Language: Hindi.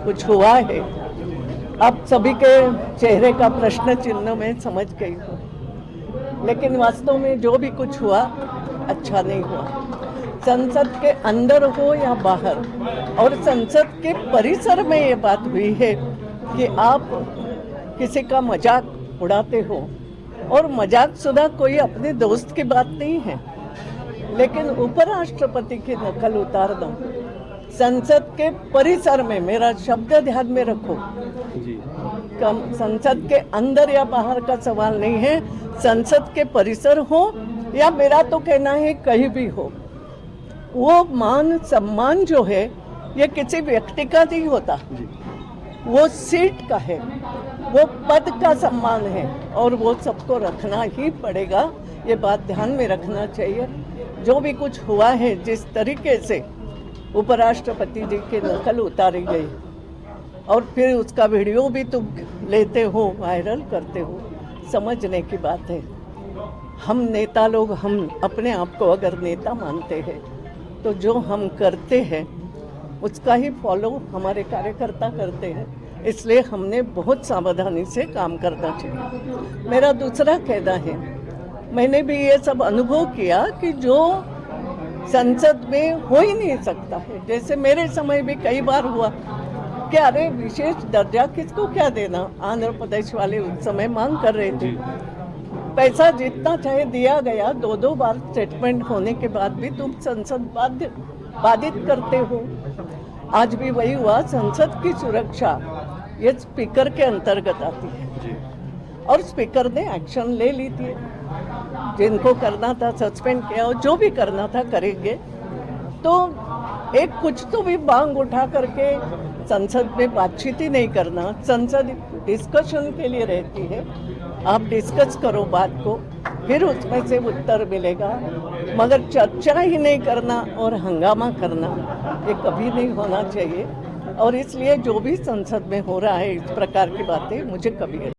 कुछ हुआ है, अब सभी के चेहरे का प्रश्न चिन्ह मैं समझ गई हूँ, लेकिन वास्तव में जो भी कुछ हुआ अच्छा नहीं हुआ। संसद के अंदर हो या बाहर, और संसद के परिसर में ये बात हुई है कि आप किसी का मजाक उड़ाते हो, और मजाक शुदा कोई अपने दोस्त की बात नहीं है, लेकिन उपराष्ट्रपति की नकल उतार दो संसद के परिसर में, मेरा शब्द ध्यान में रखो जी। संसद के अंदर या बाहर का सवाल नहीं है, संसद के परिसर हो या मेरा तो कहना है कहीं भी हो, वो मान सम्मान जो है ये किसी व्यक्ति का नहीं होता, वो सीट का है, वो पद का सम्मान है, और वो सबको रखना ही पड़ेगा। ये बात ध्यान में रखना चाहिए। जो भी कुछ हुआ है, जिस तरीके से उपराष्ट्रपति जी की नकल उतारी गई और फिर उसका वीडियो भी तुम लेते हो, वायरल करते हो, समझने की बात है। हम नेता लोग, हम अपने आप को अगर नेता मानते हैं तो जो हम करते हैं उसका ही फॉलो हमारे कार्यकर्ता करते हैं, इसलिए हमने बहुत सावधानी से काम करना चाहिए। मेरा दूसरा कहना है, मैंने भी ये सब अनुभव किया कि जो संसद में हो ही नहीं सकता है, जैसे मेरे समय भी कई बार हुआ कि अरे विशेष दर्जा किसको क्या देना, आंध्र प्रदेश वाले उस समय मांग कर रहे थे, पैसा जितना चाहे दिया गया, 2-2 बार स्टेटमेंट होने के बाद भी तुम संसद बाधित करते हो। आज भी वही हुआ। संसद की सुरक्षा ये स्पीकर के अंतर्गत आती है, और स्पीकर ने एक्शन ले ली थी, जिनको करना था सस्पेंड किया, और जो भी करना था करेंगे। तो एक कुछ तो भी मांग उठा करके संसद में बातचीत ही नहीं करना, संसद डिस्कशन के लिए रहती है, आप डिस्कस करो बात को, फिर उसमें से उत्तर मिलेगा, मगर चर्चा ही नहीं करना और हंगामा करना ये कभी नहीं होना चाहिए। और इसलिए जो भी संसद में हो रहा है इस प्रकार की बातें मुझे कभी